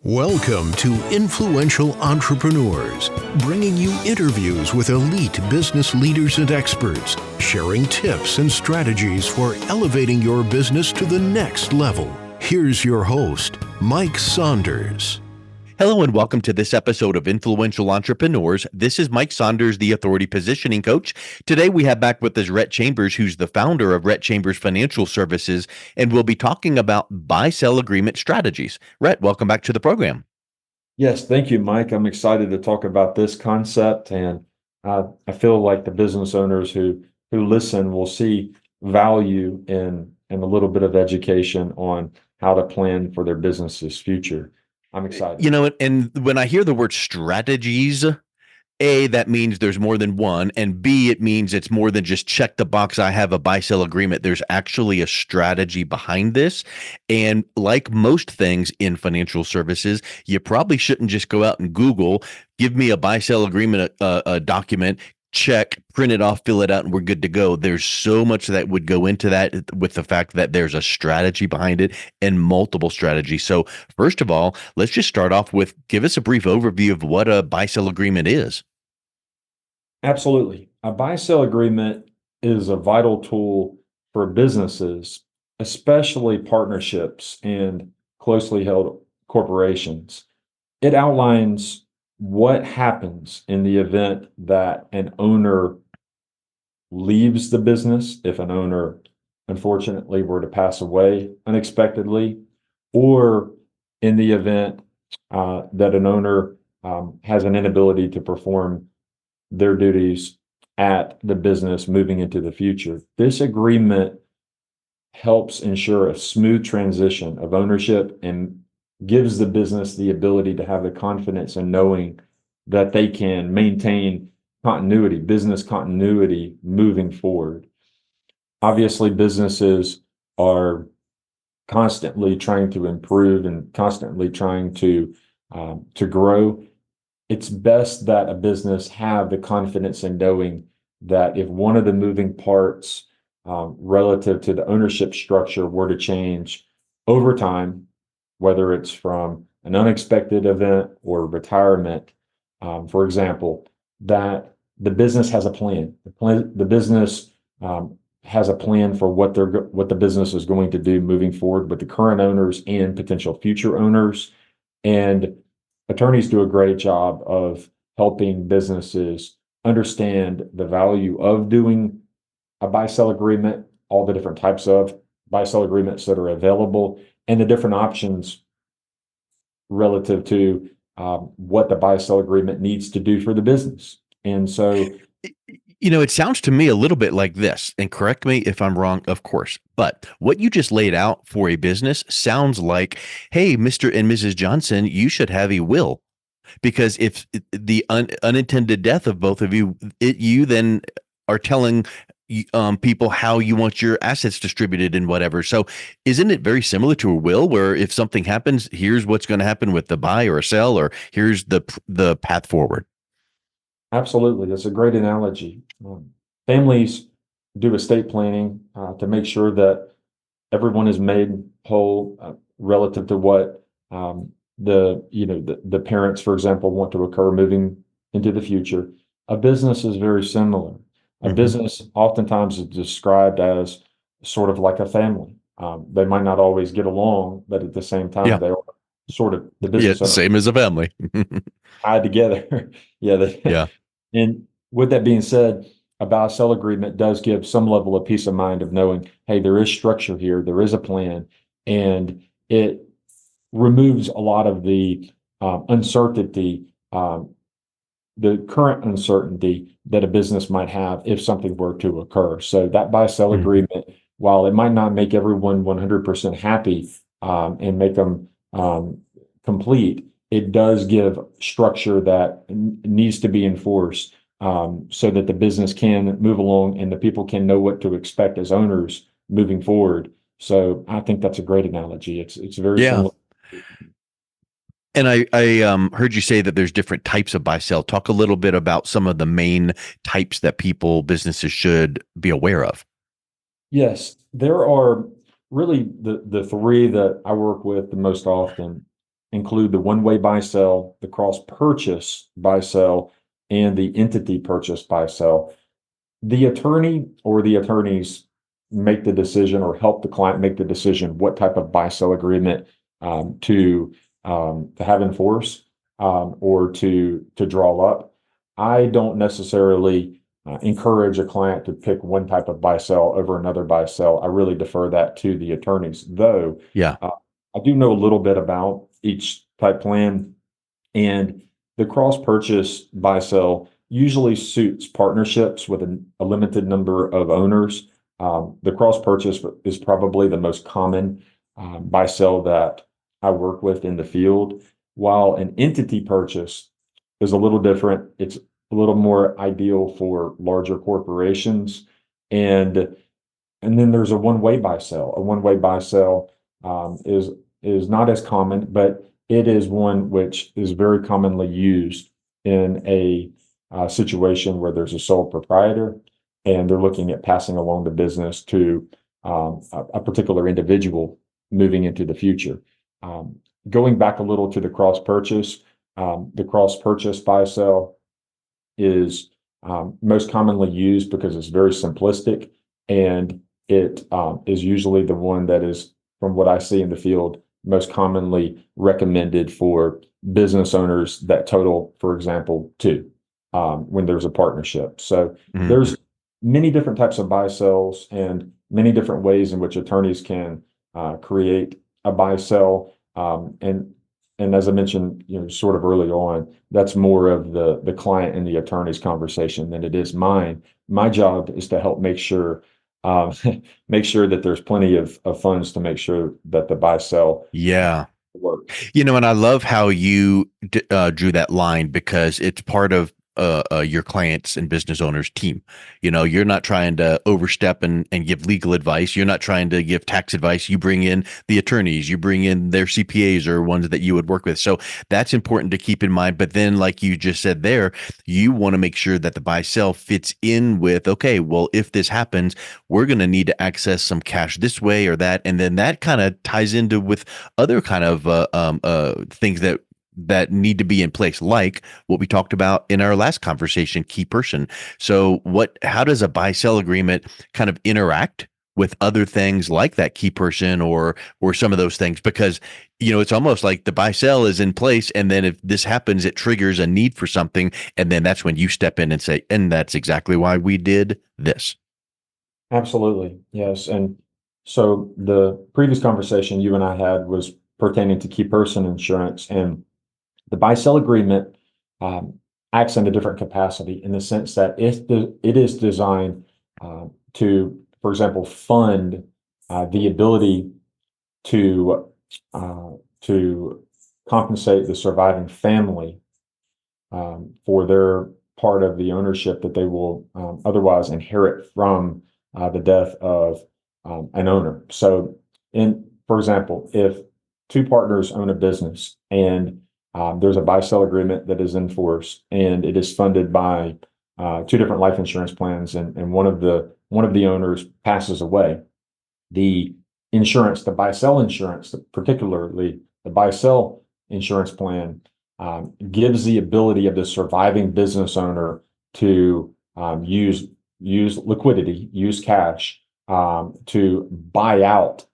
Welcome to Influential Entrepreneurs, bringing you interviews with elite business leaders and experts, sharing tips and strategies for elevating your business to the next level. Here's your host, Mike Saunders. Hello and welcome to this episode of Influential Entrepreneurs. This is Mike Saunders, the Authority Positioning Coach. Today we have back with us Rhett Chambers, who's the founder of Rhett Chambers Financial Services, and we'll be talking about buy-sell agreement strategies. Rhett, welcome back to the program. Yes, thank you, Mike. I'm excited to talk about this concept, and I feel like the business owners who listen will see value in a little bit of education on how to plan for their business's future. I'm excited. You know, and when I hear the word strategies, A, that means there's more than one, and B, it means it's more than just check the box, I have a buy-sell agreement. There's actually a strategy behind this. And like most things in financial services, you probably shouldn't just go out and Google, give me a buy-sell agreement a document, check, print it off, fill it out, and we're good to go. There's so much that would go into that with the fact that there's a strategy behind it and multiple strategies. So first of all, let's just start off with give us a brief overview of what a buy-sell agreement is. Absolutely. A buy-sell agreement is a vital tool for businesses, especially partnerships and closely held corporations. It outlines what happens in the event that an owner leaves the business, if an owner unfortunately were to pass away unexpectedly, or in the event that an owner has an inability to perform their duties at the business moving into the future. This agreement helps ensure a smooth transition of ownership and gives the business the ability to have the confidence in knowing that they can maintain continuity, business continuity moving forward. Obviously, businesses are constantly trying to improve and constantly trying to grow. It's best that a business have the confidence in knowing that if one of the moving parts relative to the ownership structure were to change over time, whether it's from an unexpected event or retirement, for example, that the business has a plan. The business has a plan for what the business is going to do moving forward with the current owners and potential future owners. And attorneys do a great job of helping businesses understand the value of doing a buy-sell agreement, all the different types of buy-sell agreements that are available, and the different options relative to what the buy-sell agreement needs to do for the business. And so, you know, it sounds to me a little bit like this, and correct me if I'm wrong, of course, but what you just laid out for a business sounds like, hey, Mr. and Mrs. Johnson, you should have a will, because if the unintended death of both of you, you then are telling people how you want your assets distributed and whatever. So isn't it very similar to a will where if something happens, here's what's going to happen with the buy or sell, or here's the path forward? absolutely, that's a great analogy. Families do estate planning to make sure that everyone is made whole relative to what the parents, for example, want to occur moving into the future. A business is very similar. A business oftentimes is described as sort of like a family. They might not always get along, but at the same time, they are sort of the business owners Same as a family. tied together. Yeah. And with that being said, a buy-sell agreement does give some level of peace of mind of knowing, hey, there is structure here, there is a plan, and it removes a lot of the uncertainty, the current uncertainty that a business might have if something were to occur. So that buy-sell agreement, while it might not make everyone 100% happy and make them complete, it does give structure that needs to be enforced so that the business can move along and the people can know what to expect as owners moving forward. So I think that's a great analogy. It's very similar. And I heard you say that there's different types of buy sell. Talk a little bit about some of the main types that businesses should be aware of. Yes, there are really the three that I work with the most often. include the one-way buy-sell, the cross-purchase buy-sell, and the entity purchase buy-sell. The attorney or the attorneys make the decision or help the client make the decision what type of buy-sell agreement to have in force or to draw up. I don't necessarily encourage a client to pick one type of buy-sell over another buy-sell. I really defer that to the attorneys, though. Yeah. I do know a little bit about each type plan, and the cross-purchase buy-sell usually suits partnerships with a limited number of owners. The cross-purchase is probably the most common buy-sell that I work with in the field, while an entity purchase is a little different. It's a little more ideal for larger corporations. And then there's a one-way buy-sell. A one-way buy-sell is not as common, but it is one which is very commonly used in a situation where there's a sole proprietor and they're looking at passing along the business to a particular individual moving into the future. Going back a little to the cross-purchase buy-sell is most commonly used because it's very simplistic, and it is usually the one that is, from what I see in the field, most commonly recommended for business owners that total, for example, two, when there's a partnership. So there's many different types of buy-sells and many different ways in which attorneys can create a buy-sell. And as I mentioned, sort of early on, that's more of the client and the attorney's conversation than it is mine. My job is to help make sure that there's plenty of funds to make sure that the buy-sell works. And I love how you drew that line, because it's part of your clients and business owners team. You're not trying to overstep and give legal advice. You're not trying to give tax advice. You bring in the attorneys, you bring in their CPAs or ones that you would work with. So that's important to keep in mind. But then, like you just said there, you want to make sure that the buy sell fits in with, okay, well, if this happens, we're going to need to access some cash this way or that. And then that kind of ties into with other kind of things that need to be in place, like what we talked about in our last conversation, key person. So how does a buy-sell agreement kind of interact with other things like that key person or some of those things? Because, it's almost like the buy-sell is in place, and then if this happens, it triggers a need for something. And then that's when you step in and say, and that's exactly why we did this. Absolutely. Yes. And so the previous conversation you and I had was pertaining to key person insurance, and the buy-sell agreement acts in a different capacity, in the sense that it is designed to, for example, fund the ability to compensate the surviving family for their part of the ownership that they will otherwise inherit from the death of an owner. So, for example, if two partners own a business and there's a buy-sell agreement that is in force, and it is funded by two different life insurance plans, and one of the owners passes away. The buy-sell insurance, particularly the buy-sell insurance plan, gives the ability of the surviving business owner to use liquidity, use cash to buy out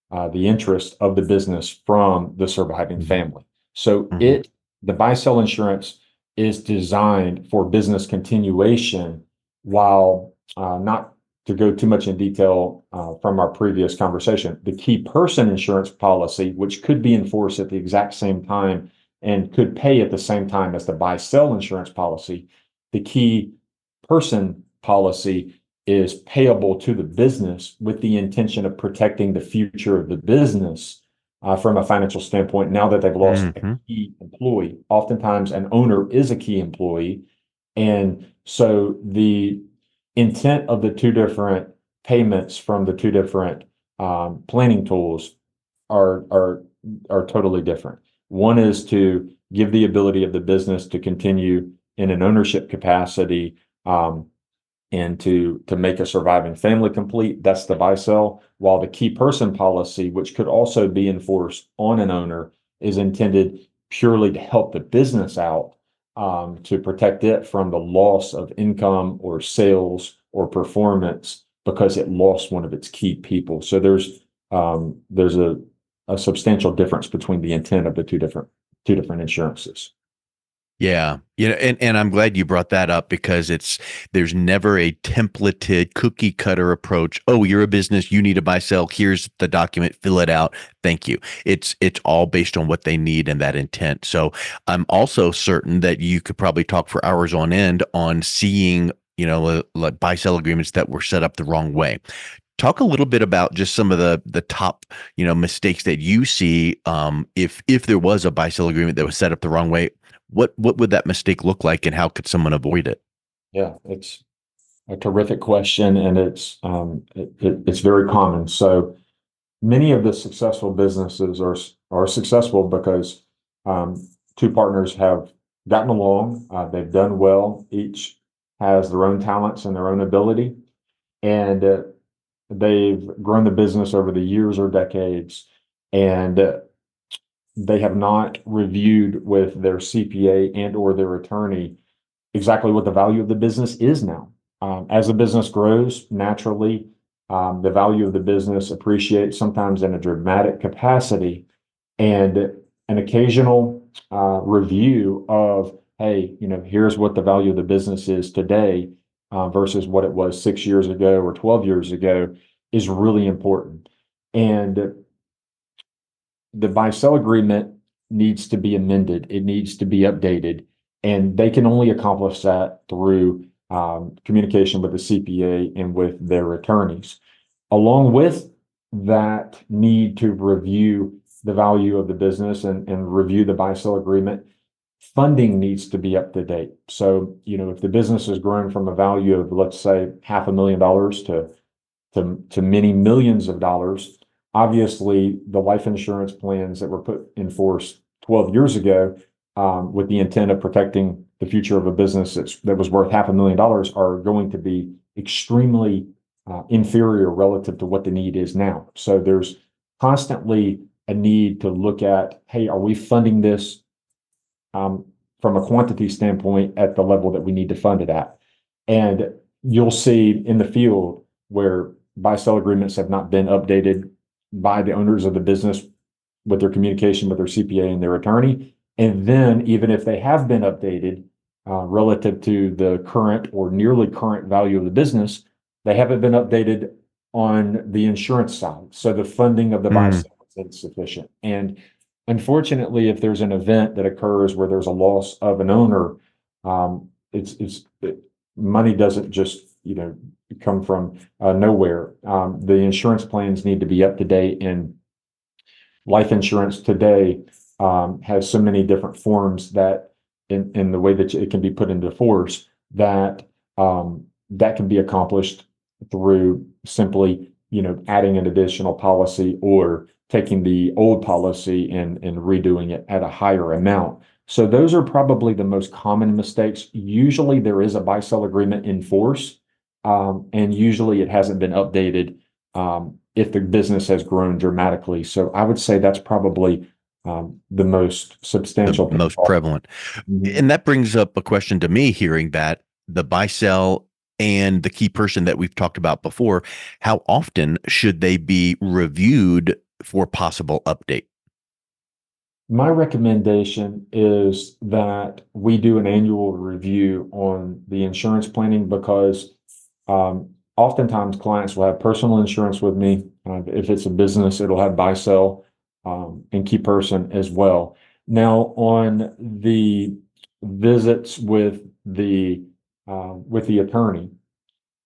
the interest of the business from the surviving family. So the buy-sell insurance is designed for business continuation, while not to go too much in detail from our previous conversation, the key person insurance policy, which could be enforced at the exact same time and could pay at the same time as the buy-sell insurance policy, the key person policy is payable to the business with the intention of protecting the future of the business from a financial standpoint, now that they've lost a key employee. Oftentimes an owner is a key employee. And so the intent of the two different payments from the two different planning tools are totally different. One is to give the ability of the business to continue in an ownership capacity and to make a surviving family complete. That's the buy-sell. While the key person policy, which could also be enforced on an owner, is intended purely to help the business out, to protect it from the loss of income or sales or performance because it lost one of its key people. So there's a substantial difference between the intent of the two different insurances. Yeah. And I'm glad you brought that up because there's never a templated cookie cutter approach. Oh, you're a business, you need to buy, sell. Here's the document, fill it out. Thank you. It's all based on what they need and that intent. So I'm also certain that you could probably talk for hours on end on seeing, like buy sell agreements that were set up the wrong way. Talk a little bit about just some of the top, mistakes that you see. If there was a buy sell agreement that was set up the wrong way, what would that mistake look like, and how could someone avoid it? Yeah, it's a terrific question, and it's very common. So many of the successful businesses are successful because two partners have gotten along, they've done well, each has their own talents and their own ability, and they've grown the business over the years or decades, and they have not reviewed with their CPA and or their attorney exactly what the value of the business is now. As the business grows, naturally, the value of the business appreciates, sometimes in a dramatic capacity, and an occasional review of, hey, here's what the value of the business is today versus what it was 6 years ago or 12 years ago is really important. And the buy-sell agreement needs to be amended. It needs to be updated. And they can only accomplish that through communication with the CPA and with their attorneys. Along with that need to review the value of the business and review the buy-sell agreement, funding needs to be up to date. So, if the business has grown from a value of, let's say, $500,000 to many millions of dollars, obviously the life insurance plans that were put in force 12 years ago with the intent of protecting the future of a business that was worth $500,000 are going to be extremely inferior relative to what the need is now. So there's constantly a need to look at, hey, are we funding this from a quantity standpoint at the level that we need to fund it at? And you'll see in the field where buy-sell agreements have not been updated by the owners of the business with their communication with their CPA and their attorney. And then even if they have been updated relative to the current or nearly current value of the business, they haven't been updated on the insurance side. So the funding of the buy-sell is insufficient. And unfortunately, if there's an event that occurs where there's a loss of an owner, money doesn't just come from nowhere. The insurance plans need to be up to date, and life insurance today has so many different forms that in the way that it can be put into force that that can be accomplished through simply adding an additional policy or taking the old policy and redoing it at a higher amount. So those are probably the most common mistakes. Usually there is a buy-sell agreement in force, and usually it hasn't been updated if the business has grown dramatically. So I would say that's probably the most substantial, the most prevalent. Mhm. And that brings up a question to me, hearing that the buy-sell and the key person that we've talked about before, how often should they be reviewed for possible update? My recommendation is that we do an annual review on the insurance planning because oftentimes clients will have personal insurance with me. If it's a business, it'll have buy-sell and key person as well. Now, on the visits with the attorney,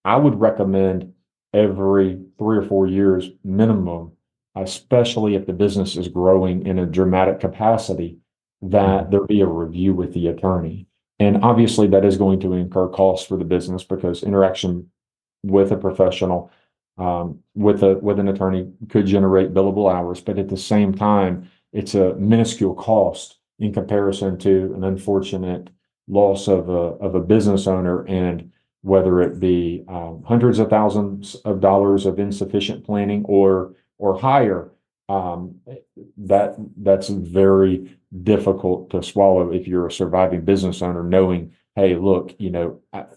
I would recommend every 3 or 4 years minimum, especially if the business is growing in a dramatic capacity, that there be a review with the attorney. And obviously that is going to incur costs for the business because interaction with a professional, with an attorney could generate billable hours, but at the same time, it's a minuscule cost in comparison to an unfortunate loss of a business owner, and whether it be hundreds of thousands of dollars of insufficient planning or higher, that's very difficult to swallow if you're a surviving business owner, knowing, hey, look,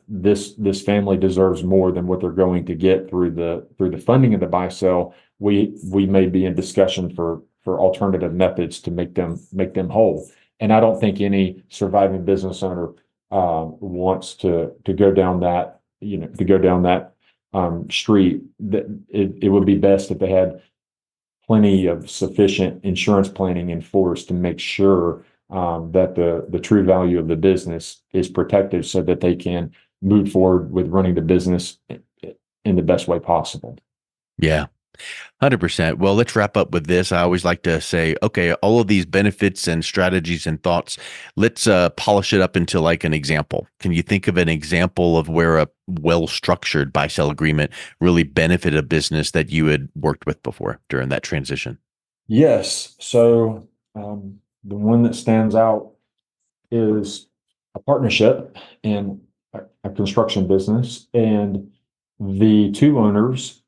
this family deserves more than what they're going to get through the funding of the buy sell. We may be in discussion for alternative methods to make them whole. And I don't think any surviving business owner wants to go down that street. That it would be best if they had plenty of sufficient insurance planning in force to make sure that the true value of the business is protected, so that they can move forward with running the business in the best way possible. Yeah. 100%. Well, let's wrap up with this. I always like to say, okay, all of these benefits and strategies and thoughts, let's polish it up into like an example. Can you think of an example of where a well-structured buy-sell agreement really benefited a business that you had worked with before during that transition? Yes. So the one that stands out is a partnership in a construction business, and the two owners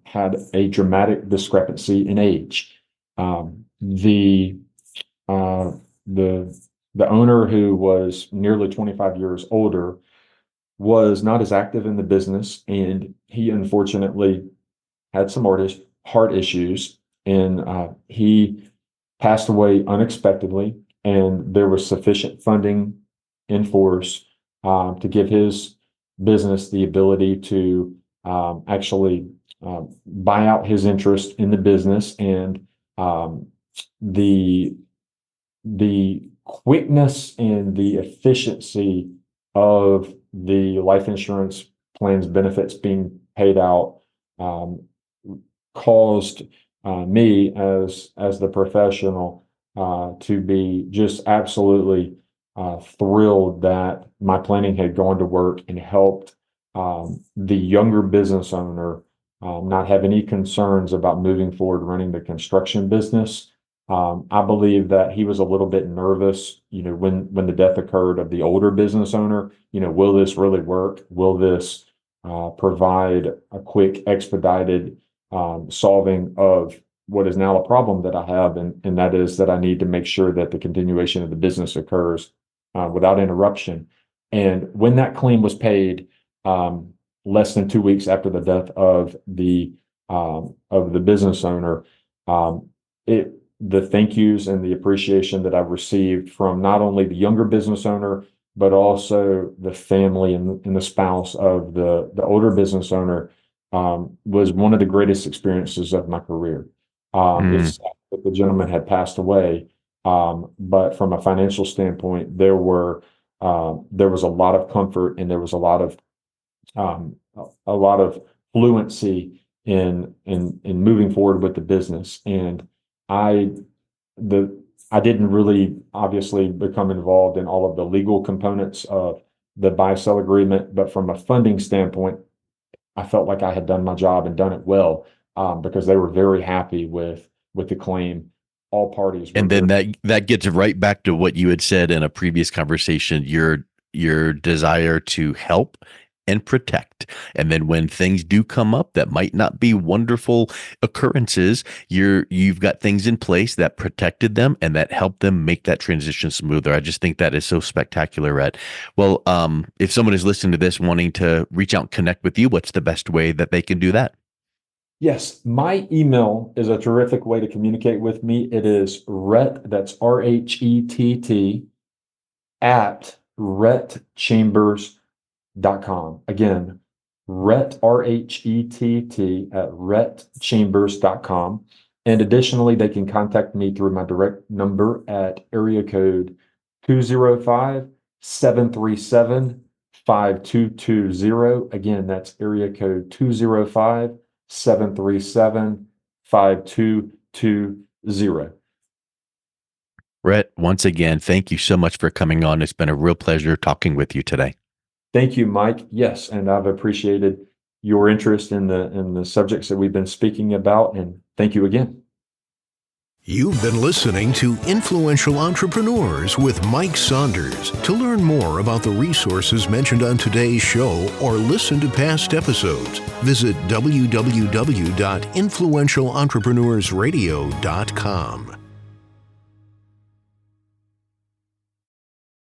had a dramatic discrepancy in age. The uh, the the owner, who was nearly 25 years older, was not as active in the business, and he unfortunately had some heart issues, and he passed away unexpectedly. And there was sufficient funding in force to give his business the ability to actually buy out his interest in the business. And um, the the quickness and the efficiency of the life insurance plan's benefits being paid out um, caused me, as the professional, to be just absolutely thrilled that my planning had gone to work and helped the younger business owner not have any concerns about moving forward running the construction business. I believe that he was a little bit nervous, when the death occurred of the older business owner. Will this really work? Will this provide a quick, expedited solving of what is now a problem that I have, and that is that I need to make sure that the continuation of the business occurs without interruption. And when that claim was paid, less than 2 weeks after the death of the business owner, the thank yous and the appreciation that I've received from not only the younger business owner, but also the family and the spouse of the older business owner, was one of the greatest experiences of my career. It's sad that the gentleman had passed away, but from a financial standpoint, there was a lot of comfort, and there was um, a lot of fluency in moving forward with the business. And I I didn't really obviously become involved in all of the legal components of the buy-sell agreement, but from a funding standpoint, I felt like I had done my job and done it well, because they were very happy with the claim. All parties were And then very. that gets right back to what you had said in a previous conversation, your desire to help and protect. And then when things do come up that might not be wonderful occurrences, you've got things in place that protected them and that helped them make that transition smoother. I just think that is so spectacular, Rhett. Well, if someone is listening to this wanting to reach out and connect with you, what's the best way that they can do that? Yes, my email is a terrific way to communicate with me. It is Rhett, that's RHETT, at rhettchambers.com. Again, Rhett, RHETT, at rhettchambers.com. And additionally, they can contact me through my direct number at area code 205-737-5220. Again, that's area code 205-737-5220. Rhett, once again, thank you so much for coming on. It's been a real pleasure talking with you today. Thank you, Mike. Yes, and I've appreciated your interest in the subjects that we've been speaking about, and thank you again. You've been listening to Influential Entrepreneurs with Mike Saunders. To learn more about the resources mentioned on today's show or listen to past episodes, visit www.influentialentrepreneursradio.com.